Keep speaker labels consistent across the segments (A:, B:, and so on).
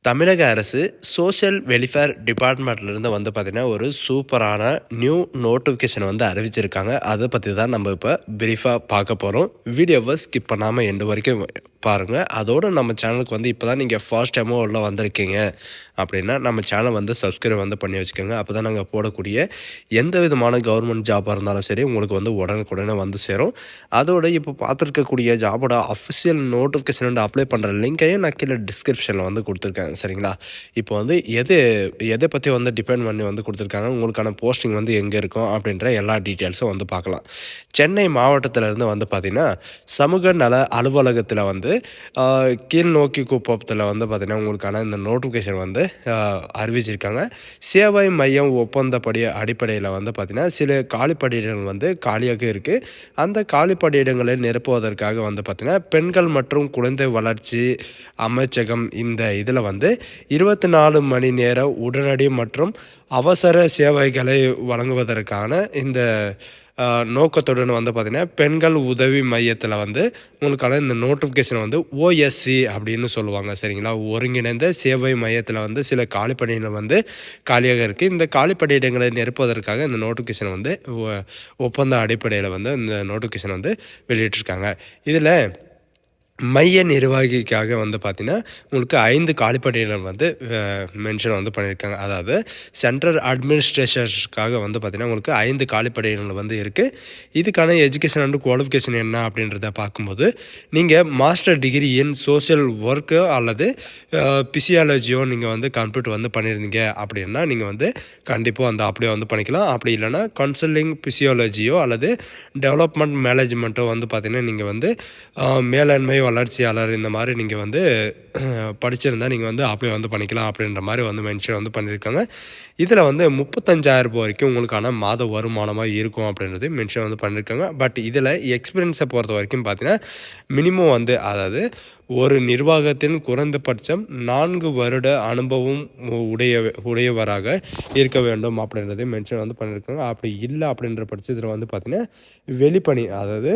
A: தமிழக அரசு social welfare டிபார்ட்மெண்ட்லேருந்து வந்து பார்த்தீங்கன்னா, ஒரு சூப்பரான நியூ நோட்டிஃபிகேஷன் வந்து அறிவிச்சிருக்காங்க. அத பத்தி தான் நம்ம இப்ப பிரீஃபா பார்க்க போறோம். வீடியோவ ஸ்கிப் பண்ணாம எண்டு வரைக்கும் பாருங்க. அதோட நம்ம சேனலுக்கு வந்து இப்ப தான் நீங்க ஃபர்ஸ்ட் டைமா உள்ள வந்திருக்கீங்க அப்படின்னா, நம்ம சேனல வந்து சப்ஸ்கிரைப் வந்து பண்ணி வச்சுக்கோங்க. அப்பதான் நாங்க போடக்கூடிய எந்த விதமான கவர்மெண்ட் ஜாபா இருந்தாலும் சரி, உங்களுக்கு வந்து உடனுக்குடனே வந்து சேரும். அதோட இப்போ பார்த்துருக்கக்கூடிய ஜாபோட அஃபிஷியல் நோட்டிஃபிகேஷன் வந்து அப்ளை பண்ணுற லிங்க்கையும் நான் கீழே டிஸ்கிரிப்ஷனில் வந்து கொடுத்துருக்கேன். சரிங்களா? இப்போ வந்து எதை பற்றி வந்து டிபெண்ட் பண்ணி வந்து கொடுத்துருக்காங்க, உங்களுக்கான போஸ்டிங் வந்து எங்கே இருக்கும் அப்படின்ற எல்லா டீட்டெயில்ஸும் வந்து பார்க்கலாம். சென்னை மாவட்டத்திலேருந்து வந்து பார்த்திங்கன்னா, சமூக நல அலுவலகத்தில் வந்து கீழ் நோக்கி குப்பத்தில் வந்து பார்த்திங்கன்னா, உங்களுக்கான இந்த நோட்டிஃபிகேஷன் வந்து அறிவிச்சிருக்காங்க. சேவை மையம் ஒப்பந்தப்படி அடிப்படையில் வந்து பார்த்திங்கன்னா, சில காலிப்பணியிடங்கள் வந்து காலியாக இருக்குது. அந்த காலி பணியிடங்களை நிரப்புவதற்காக வந்து பார்த்திங்கன்னா, பெண்கள் மற்றும் குழந்தை வளர்ச்சி அமைச்சகம் இந்த இதில் வந்து 24 மணி நேர உடனடி மற்றும் அவசர சேவைகளை வழங்குவதற்கான இந்த நோக்கத்துடன் வந்து பார்த்திங்கன்னா, பெண்கள் உதவி மையத்தில் வந்து உங்களுக்கான இந்த நோட்டிஃபிகேஷன் வந்து ஓஎஸ்சி அப்படின்னு சொல்லுவாங்க. சரிங்களா? ஒருங்கிணைந்த சேவை மையத்தில் வந்து சில காலி பணியிடம் வந்து காலியாக இருக்குது. இந்த காலி பணியிடங்களை நிரப்புவதற்காக இந்த நோட்டிஃபிகேஷன் வந்து ஒப்பந்த அடிப்படையில் வந்து இந்த நோட்டிஃபிகேஷன் வந்து வெளியிட்டிருக்காங்க. இதில் மைய நிர்வாகிக்காக வந்து பார்த்திங்கன்னா, உங்களுக்கு 5 காலிப்பணியிடம் வந்து மென்ஷன் வந்து பண்ணியிருக்காங்க. அதாவது சென்ட்ரல் அட்மினிஸ்ட்ரேஷன்ஸ்க்காக வந்து பார்த்திங்கன்னா, உங்களுக்கு 5 காலிப்பணியிடங்கள் வந்து இருக்குது. இதுக்கான எஜுகேஷன் அண்ட் குவாலிஃபிகேஷன் என்ன அப்படின்றத பார்க்கும்போது, நீங்கள் மாஸ்டர் டிகிரி இன் சோஷியல் ஒர்க்கோ அல்லது பிசியாலஜியோ நீங்கள் வந்து கம்ப்ளீட் வந்து பண்ணியிருந்தீங்க அப்படின்னா, நீங்கள் வந்து கண்டிப்பாக வந்து அப்படியே வந்து பண்ணிக்கலாம். அப்படி இல்லைனா கவுன்சிலிங் பிசியாலஜியோ அல்லது டெவலப்மெண்ட் மேனேஜ்மெண்ட்டோ வந்து பார்த்திங்கன்னா, நீங்கள் வந்து மேலாண்மை வளர்ச்சியாளர் இந்த மாதிரி நீங்கள் வந்து படிச்சிருந்தா நீங்கள் வந்து அப்ளை வந்து பண்ணிக்கலாம் அப்படின்ற மாதிரி வந்து மென்ஷன் வந்து பண்ணியிருக்காங்க. இதில் வந்து 35,000 வரைக்கும் உங்களுக்கான மாத வருமானமாக இருக்கும் அப்படின்றது மென்ஷன் வந்து பண்ணியிருக்காங்க. பட் இதில் எக்ஸ்பீரியன்ஸை பொறுத்த வரைக்கும் பார்த்தீங்கன்னா, மினிமம் வந்து அதாவது ஒரு நிர்வாகத்தின் குறைந்தபட்சம் 4 வருட அனுபவம் உடையவராக இருக்க வேண்டும் அப்படின்றதை மென்ஷன் வந்து பண்ணியிருக்காங்க. அப்படி இல்லை அப்படின்ற பட்சத்தில் வந்து பார்த்திங்கன்னா, வெளிப்பணி அதாவது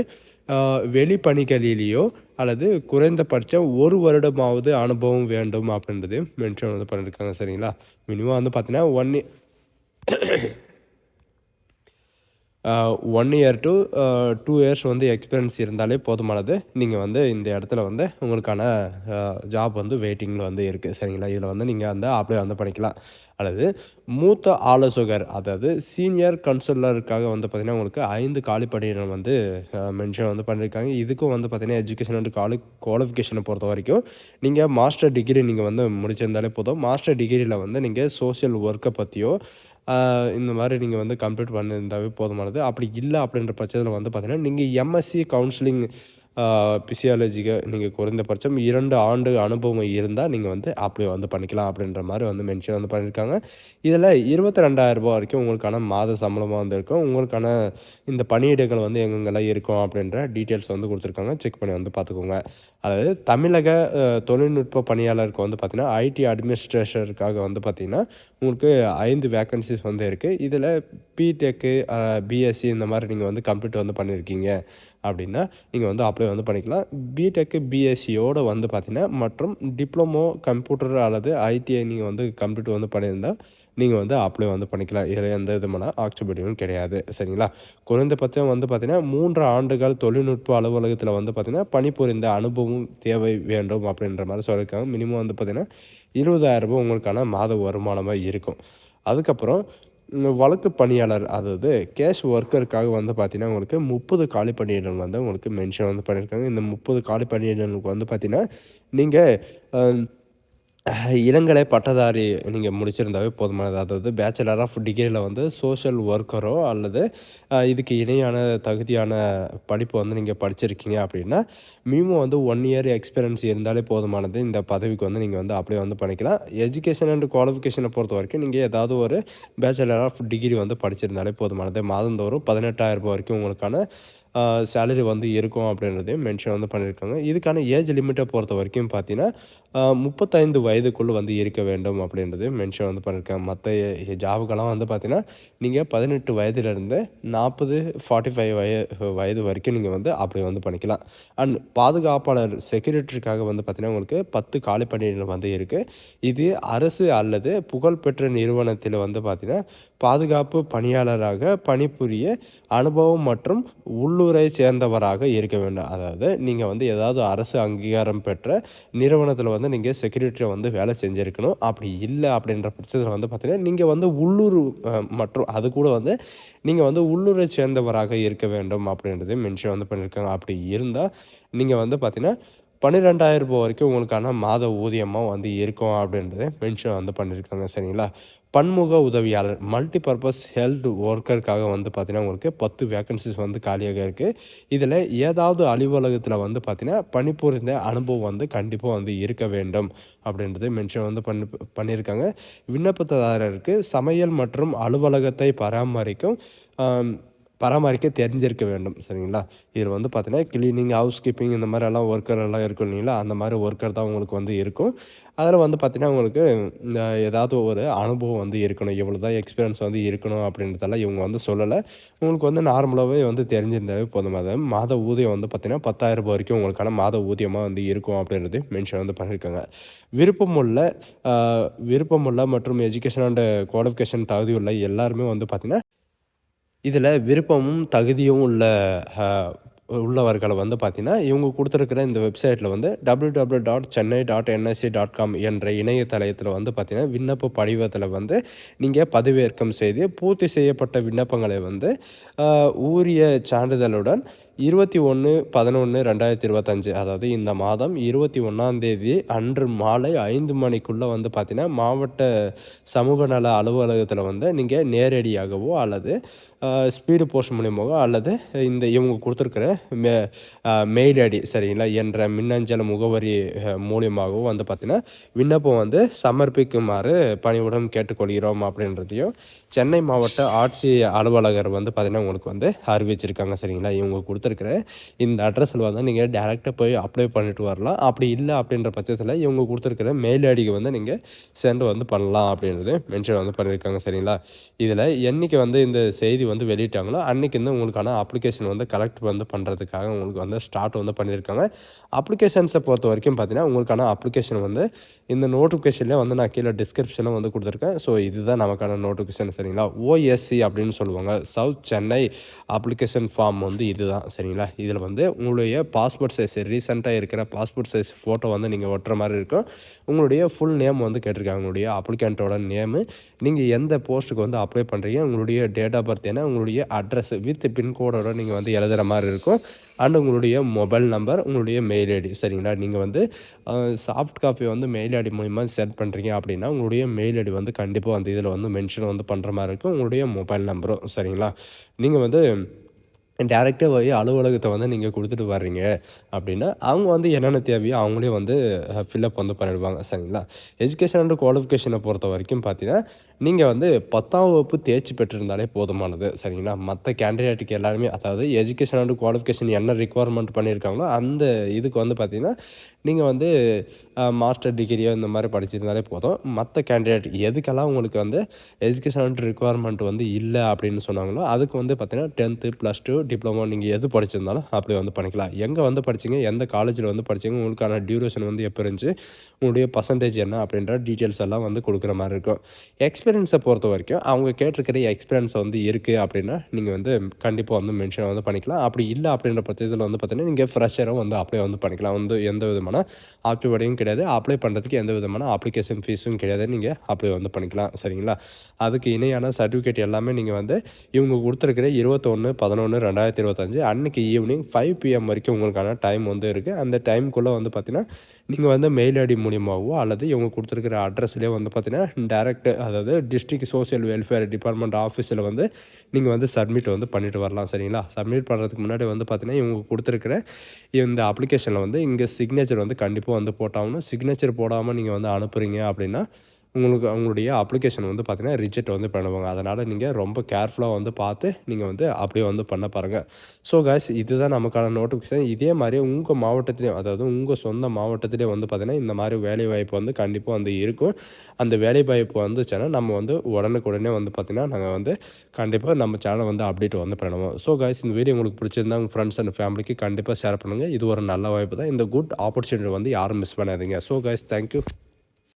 A: வெளிப்பணிகளிலேயோ அல்லது குறைந்தபட்சம் 1 வருடமாவது அனுபவம் வேண்டும் அப்படின்றது மென்ஷன் வந்து பண்ணியிருக்காங்க. சரிங்களா? மினிமம் வந்து பார்த்தீங்கன்னா 1 இயர் டு 2 இயர்ஸ் வந்து எக்ஸ்பீரியன்ஸ் இருந்தாலே போதுமானது. நீங்கள் வந்து இந்த இடத்துல வந்து உங்களுக்கான ஜாப் வந்து வெயிட்டிங்கில் வந்து இருக்குது. சரிங்களா? இதில் வந்து நீங்கள் வந்து அப்ளை வந்து பண்ணிக்கலாம். அல்லது மூத்த ஆலோசகர் அதாவது சீனியர் கவுன்சிலருக்காக வந்து பார்த்திங்கன்னா, உங்களுக்கு 5 காலி பணியிடம் வந்து மென்ஷன் வந்து பண்ணியிருக்காங்க. இதுக்கும் வந்து பார்த்திங்கன்னா, எஜுகேஷன் அண்ட் குவாலிஃபிகேஷனை பொறுத்த வரைக்கும் நீங்கள் மாஸ்டர் டிகிரி நீங்கள் வந்து முடிச்சிருந்தாலே போதும். மாஸ்டர் டிகிரியில் வந்து நீங்கள் சோஷியல் ஒர்க்கை பற்றியோ இந்த மாதிரி நீங்கள் வந்து கம்ப்ளீட் பண்ணியிருந்தாவே போதுமானது. அப்படி இல்லை அப்படின்ற பட்சத்தில் வந்து பார்த்திங்கன்னா, நீங்கள் எம்எஸ்சி கவுன்சிலிங் பிசியாலஜிக்கு நீங்கள் குறைந்தபட்சம் 2 ஆண்டு அனுபவம் இருந்தால் நீங்கள் வந்து அப்ளை வந்து பண்ணிக்கலாம் அப்படின்ற மாதிரி வந்து மென்ஷன் வந்து பண்ணியிருக்காங்க. இதில் 22,000 வரைக்கும் உங்களுக்கான மாத சம்பளமாக வந்து இருக்கும். உங்களுக்கான இந்த பணியிடங்கள் வந்து எங்கெங்கெல்லாம் இருக்கும் அப்படின்ற டீட்டெயில்ஸ் வந்து கொடுத்துருக்காங்க. செக் பண்ணி வந்து பார்த்துக்கோங்க. அதாவது தமிழக தொழில்நுட்ப பணியாளருக்கு வந்து பார்த்திங்கன்னா, ஐடி அட்மினிஸ்ட்ரேஷனுக்காக வந்து பார்த்திங்கன்னா, உங்களுக்கு 5 வேக்கன்சிஸ் வந்து இருக்குது. இதில் பிடெக்கு பிஎஸ்சி இந்த மாதிரி நீங்கள் வந்து கம்ப்ளீட் வந்து பண்ணியிருக்கீங்க அப்படின்னா, நீங்கள் வந்து அப்ளை வந்து பண்ணிக்கலாம். பிடெக்கு பிஎஸ்சியோடு வந்து பார்த்திங்கன்னா, மற்றும் டிப்ளமோ கம்ப்யூட்டர் அல்லது ஐடிஐ நீங்கள் வந்து கம்ப்ளீட் வந்து பண்ணியிருந்தால் நீங்கள் வந்து அப்ளை வந்து பண்ணிக்கலாம். இதில் எந்த விதமான ஆட்சேபனையும் கிடையாது. சரிங்களா? குறைந்தபட்சம் வந்து பார்த்திங்கன்னா, 3 ஆண்டுகள் தொழில்நுட்ப அலுவலகத்தில் வந்து பார்த்திங்கன்னா, பணிபுரிந்த அனுபவம் தேவை வேண்டும் அப்படின்ற மாதிரி சொல்லியிருக்காங்க. மினிமம் வந்து பார்த்திங்கன்னா, 20,000 உங்களுக்கான மாத வருமானமாக இருக்கும். அதுக்கப்புறம் வழக்கு பணியாளர் அதாவது கேஷ் ஒர்க்கருக்காக வந்து பார்த்திங்கன்னா, உங்களுக்கு 30 காலி பணியிடம் வந்து உங்களுக்கு மென்ஷன் வந்து பண்ணியிருக்காங்க. இந்த 30 காலி பணியிடங்களுக்கு வந்து பார்த்திங்கன்னா, நீங்கள் இளங்கலை பட்டதாரி நீங்கள் முடிச்சிருந்தாவே போதுமானது. அதாவது பேச்சுலர் ஆஃப் டிகிரியில் வந்து சோஷியல் ஒர்க்கரோ அல்லது இதுக்கு இணையான தகுதியான படிப்பு வந்து நீங்கள் படிச்சிருக்கீங்க அப்படின்னா, மினிமம் வந்து 1 இயர் எக்ஸ்பீரியன்ஸ் இருந்தாலே போதுமானது. இந்த பதவிக்கு வந்து நீங்கள் வந்து அப்ளை வந்து பண்ணிக்கலாம். எஜுகேஷன் அண்ட் குவாலிஃபிகேஷனை பொறுத்த வரைக்கும் நீங்கள் ஏதாவது ஒரு பேச்சுலர் ஆஃப் டிகிரி வந்து படிச்சிருந்தாலே போதுமானது. மாதந்தோறும் 18,000 வரைக்கும் உங்களுக்கான சேலரி வந்து இருக்கும் அப்படின்றதையும் மென்ஷன் வந்து பண்ணியிருக்காங்க. இதுக்கான ஏஜ் லிமிட்டை பொறுத்த வரைக்கும் பார்த்தீங்கன்னா, 35 வயதுக்குள் வந்து இருக்க வேண்டும் அப்படின்றது மென்ஷன் வந்து பண்ணியிருக்காங்க. மற்ற ஜாபுக்கெல்லாம் வந்து பார்த்தீங்கன்னா, நீங்கள் 18 வயதிலிருந்து 40, 45 வயது வரைக்கும் நீங்கள் வந்து அப்ளை வந்து பண்ணிக்கலாம். அண்ட் பாதுகாப்பாளர் செக்யூரிட்டிக்காக வந்து பார்த்தீங்கன்னா, உங்களுக்கு 10 காலி பணியிடங்கள் வந்து இருக்குது. இது அரசு அல்லது புகழ்பெற்ற நிறுவனத்தில் வந்து பார்த்தீங்கன்னா, பாதுகாப்பு பணியாளராக பணிபுரிய அனுபவம் மற்றும் உள்ளூரை சேர்ந்தவராக இருக்க வேண்டும். அதாவது நீங்கள் வந்து ஏதாவது அரசு அங்கீகாரம் பெற்ற நிறுவனத்தில் வந்து நீங்கள் செக்யூரிட்டியை வந்து வேலை செஞ்சுருக்கணும். அப்படி இல்லை அப்படின்ற பட்சத்தில் வந்து பார்த்தீங்கன்னா, நீங்கள் வந்து உள்ளூர் மற்றும் அது கூட வந்து நீங்கள் வந்து உள்ளூரை சேர்ந்தவராக இருக்க வேண்டும் அப்படின்றது மென்ஷன் வந்து பண்ணியிருக்காங்க. அப்படி இருந்தால் நீங்கள் வந்து பார்த்தீங்கன்னா, 12,000 ரூபாய் வரைக்கும் உங்களுக்கான மாத ஊதியமாக வந்து இருக்கும் அப்படின்றத மென்ஷன் வந்து பண்ணியிருக்காங்க. சரிங்களா? பன்முக உதவியாளர் மல்டிபர்பஸ் ஹெல்த் ஒர்க்கருக்காக வந்து பார்த்தீங்கன்னா, உங்களுக்கு 10 வேக்கன்சிஸ் வந்து காலியாக இருக்குது. இதில் ஏதாவது அலுவலகத்தில் வந்து பார்த்தீங்கன்னா, பணிபுரிந்த அனுபவம் வந்து கண்டிப்பாக வந்து இருக்க வேண்டும் அப்படின்றது மென்ஷன் வந்து பண்ணியிருக்காங்க. விண்ணப்பதாரருக்கு சமையல் மற்றும் அலுவலகத்தை பராமரிக்க தெரிஞ்சிருக்க வேண்டும். சரிங்களா? இதில் வந்து பார்த்தீங்கன்னா, கிளீனிங், ஹவுஸ் கீப்பிங் இந்த மாதிரி எல்லாம் ஒர்க்கர் எல்லாம் இருக்கும் இல்லைங்களா? அந்த மாதிரி ஒர்க்கர் தான் உங்களுக்கு வந்து இருக்கும். அதில் வந்து பார்த்தீங்கன்னா, உங்களுக்கு இந்த ஏதாவது ஒரு அனுபவம் வந்து இருக்கணும். இவ்வளோ தான் எக்ஸ்பீரியன்ஸ் வந்து இருக்கணும் அப்படின்றதெல்லாம் இவங்க வந்து சொல்லலை. உங்களுக்கு வந்து நார்மலாகவே வந்து தெரிஞ்சிருந்தாவே போதுமானது. மாத ஊதியம் வந்து பார்த்தீங்கன்னா, 10,000 ரூபாய் வரைக்கும் உங்களுக்கான மாத ஊதியமாக வந்து இருக்கும் அப்படின்றது மென்ஷன் வந்து பண்ணியிருக்காங்க. விருப்பமுள்ள விருப்பமுள்ள மற்றும் எஜுகேஷன் அண்ட் குவாலிஃபிகேஷன் தகுதியுள்ள எல்லாருமே வந்து பார்த்தீங்கன்னா, இதில் விருப்பமும் தகுதியும் உள்ளவர்களை வந்து பார்த்தீங்கன்னா, இவங்க கொடுத்துருக்கிற இந்த வெப்சைட்டில் வந்து www.chennai.nsc.com என்ற இணையதளத்தில் வந்து பார்த்தீங்கன்னா, விண்ணப்ப படிவத்தில் வந்து நீங்கள் பதிவிறக்கம் செய்து பூர்த்தி செய்யப்பட்ட விண்ணப்பங்களை வந்து உரிய சான்றிதழுடன் 21/11/2025 அதாவது இந்த மாதம் 21 அன்று மாலை 5 மணிக்குள்ளே வந்து பார்த்தீங்கன்னா, மாவட்ட சமூக நல அலுவலகத்தில் வந்து நீங்கள் நேரடியாகவோ அல்லது ஸ்பீடு போஸ்ட் மூலியமாகவோ அல்லது இந்த இவங்க கொடுத்துருக்கிற மெயில் ஐடி சரிங்களா என்ற மின்னஞ்சல் முகவரி மூலியமாகவோ வந்து பார்த்திங்கன்னா, விண்ணப்பம் வந்து சமர்ப்பிக்குமாறு பணிவுடன் கேட்டுக்கொள்கிறோம் அப்படின்றதையும் சென்னை மாவட்ட ஆட்சி அலுவலகர் வந்து பார்த்திங்கன்னா உங்களுக்கு வந்து அறிவிச்சிருக்காங்க. சரிங்களா? இவங்க கொடுத்துருக்குற இந்த அட்ரஸில் வந்து நீங்கள் டேரெக்டாக போய் அப்ளை பண்ணிட்டு வரலாம். அப்படி இல்லை அப்படின்ற பட்சத்தில் இவங்க கொடுத்துருக்கிற மெயில் ஐடிக்கு வந்து நீங்கள் சென்ட் வந்து பண்ணலாம் அப்படின்றது மென்ஷன் வந்து பண்ணியிருக்காங்க. சரிங்களா? இதில் என்றைக்கு வந்து இந்த செய்தி வந்து வெளியிட்டாங்களோ அன்றைக்கி வந்து உங்களுக்கான அப்ளிகேஷன் வந்து கலெக்ட் வந்து பண்ணுறதுக்காக உங்களுக்கு வந்து ஸ்டார்ட் வந்து பண்ணியிருக்காங்க. அப்ளிகேஷன்ஸை பொறுத்த வரைக்கும் பார்த்தீங்கன்னா, உங்களுக்கான அப்ளிகேஷன் வந்து இந்த நோட்டிஃபிகேஷன்லேயே வந்து நான் கீழே டிஸ்கிரிப்ஷனில் வந்து கொடுத்துருக்கேன். ஸோ இதுதான் நமக்கான நோட்டிஃபிகேஷன். சரிங்களா? ஓஎஸ்சி அப்படின்னு சொல்லுவாங்க, சவுத் சென்னை அப்ளிகேஷன் ஃபார்ம் வந்து இதுதான். சரிங்களா? இதில் வந்து உங்களுடைய பாஸ்போர்ட் சைஸ் ரீசெண்டாக இருக்கிற பாஸ்போர்ட் சைஸ் ஃபோட்டோ வந்து நீங்கள் ஒட்டுற மாதிரி இருக்கும். உங்களுடைய ஃபுல் நேம் வந்து கேட்டிருக்காங்க, உங்களுடைய அப்ளிகண்ட்டோட நேமு, நீங்கள் எந்த போஸ்ட்டுக்கு வந்து அப்ளை பண்ணுறீங்க, உங்களுடைய டேட் ஆஃப் பர்த் என்ன, உங்களுடைய அட்ரஸ் வித் பின்கோடோட நீங்கள் வந்து எழுதுகிற மாதிரி இருக்கும். அண்ட் உங்களுடைய மொபைல் நம்பர், உங்களுடைய மெயில் ஐடி. சரிங்களா? நீங்கள் வந்து சாஃப்ட் காப்பி வந்து மெயில் ஐடி மூலிமா சென்ட் பண்ணுறீங்க அப்படின்னா, உங்களுடைய மெயில் ஐடி வந்து கண்டிப்பாக வந்து இதில் வந்து மென்ஷன் வந்து பண்ணுற மாதிரி இருக்கும். உங்களுடைய மொபைல் நம்பரும். சரிங்களா? நீங்கள் வந்து டேரெக்டாக போய் அலுவலகத்தை வந்து நீங்கள் கொடுத்துட்டு வர்றீங்க அப்படின்னா, அவங்க வந்து என்னென்ன தேவையோ அவங்களே வந்து ஃபில்அப் வந்து பண்ணிடுவாங்க. சரிங்களா? எஜுகேஷன் அண்ட் குவாலிஃபிகேஷனை பொறுத்த வரைக்கும் பார்த்தீங்கன்னா, நீங்கள் வந்து 10ஆம் வகுப்பு தேர்ச்சி பெற்றிருந்தாலே போதுமானது. சரிங்களா? மற்ற கேண்டிடேட்டுக்கு எல்லாருமே அதாவது எஜுகேஷன் அண்ட் குவாலிஃபிகேஷன் என்ன ரிக்வயர்மெண்ட் பண்ணியிருக்காங்களோ அந்த இதுக்கு வந்து பார்த்தீங்கன்னா, நீங்கள் வந்து மாஸ்டர் டிகிரியோ இந்த மாதிரி படிச்சிருந்தாலே போதும். மற்ற கேண்டிடேட் எதுக்கெல்லாம் உங்களுக்கு வந்து எஜுகேஷன் அண்ட் ரிக்வயர்மெண்ட் வந்து இல்லை அப்படின்னு சொன்னாங்களோ அதுக்கு வந்து பார்த்தீங்கன்னா 10th +2 டிப்ளமோ நீங்கள் எது படிச்சிருந்தாலும் அப்படி வந்து பண்ணிக்கலாம். எங்கே வந்து படிச்சிங்க, எந்த காலேஜில் வந்து படிச்சிங்க, உங்களுக்கான டியூரேஷன் வந்து எப்போ இருந்துச்சு, உங்களுடைய பர்சன்டேஜ் என்ன அப்படின்ற டீட்டெயில்ஸ் எல்லாம் வந்து கொடுக்குற மாதிரி இருக்கும். எக்ஸ்பீரியன்ஸை பொறுத்த வரைக்கும் அவங்க கேட்டிருக்கிற எக்ஸ்பீரியன்ஸ் வந்து இருக்குது அப்படின்னா நீங்கள் வந்து கண்டிப்பாக வந்து மென்ஷன் வந்து பண்ணிக்கலாம். அப்படி இல்லை அப்படின்ற பட்சத்தில் வந்து பார்த்தீங்கன்னா, நீங்கள் ஃப்ரெஷரும் வந்து அப்ளை வந்து பண்ணிக்கலாம். வந்து எந்த விதமான ஆப்டிவடையும் கிடையாது. அப்ளை பண்ணுறதுக்கு எந்த விதமான அப்ளிகேஷன் ஃபீஸும் கிடையாது. நீங்கள் அப்ளை வந்து பண்ணிக்கலாம். சரிங்களா? அதுக்கு இணையான சர்டிஃபிகேட் எல்லாமே நீங்கள் வந்து இவங்க கொடுத்துருக்கிற 21/11/2025 அன்றைக்கி ஈவினிங் 5 PM வரைக்கும் உங்களுக்கான டைம் வந்து இருக்குது. அந்த டைமுக்குள்ளே வந்து பார்த்தீங்கன்னா, நீங்கள் வந்து மெயில் ஐடி மூலியமாகவோ அல்லது இவங்க கொடுத்துருக்கிற அட்ரஸ்லேயே வந்து பார்த்தீங்கன்னா டேரெக்ட் அதாவது டிஸ்ட்ரிக்ட் சோஷியல் வெல்ஃபேர் டிபார்ட்மெண்ட் ஆஃபீஸில் வந்து நீங்கள் வந்து சப்மிட் வந்து பண்ணிட்டு வரலாம். சரிங்களா? சப்மிட் பண்ணுறதுக்கு முன்னாடி வந்து பார்த்தீங்கன்னா, இவங்க கொடுத்துருக்கிற இந்த அப்ளிகேஷனில் வந்து இங்கே சிக்னேச்சர் வந்து கண்டிப்பாக வந்து போட்டாகணும். சிக்னேச்சர் போடாமல் நீங்கள் வந்து அனுப்புகிறீங்க அப்படின்னா உங்களுக்கு அவங்களுடைய அப்ளிகேஷன் வந்து பார்த்தீங்கன்னா ரிஜெக்ட் வந்து பண்ணுவாங்க. அதனால் நீங்கள் ரொம்ப கேர்ஃபுல்லாக வந்து பார்த்து நீங்கள் வந்து அப்படியே வந்து பண்ண பாருங்கள். ஸோ காய்ஸ் இதுதான் நமக்கான நோட்டிஃபிகேஷன். இதே மாதிரி உங்கள் மாவட்டத்திலையும் அதாவது உங்கள் சொந்த மாவட்டத்திலே வந்து பார்த்தீங்கன்னா இந்த மாதிரி வேலைவாய்ப்பு வந்து கண்டிப்பாக வந்து இருக்கும். அந்த வேலைவாய்ப்பு வந்துச்சுன்னா நம்ம வந்து உடனுக்குடனே வந்து பார்த்தீங்கன்னா நாங்கள் வந்து கண்டிப்பாக நம்ம சேனலை வந்து அப்டேட் வந்து பண்ணுவோம். ஸோ காய்ஸ் இந்த வீடியோ உங்களுக்கு பிடிச்சிருந்தா உங்கள் ஃப்ரெண்ட்ஸ் அண்ட் ஃபேமிலிக்கு கண்டிப்பாக ஷேர் பண்ணுங்கள். இது ஒரு நல்ல வாய்ப்பு தான். இந்த குட் ஆப்பர்ச்சுனிட்டி வந்து யாரும் மிஸ் பண்ணாதீங்க. So guys thank you.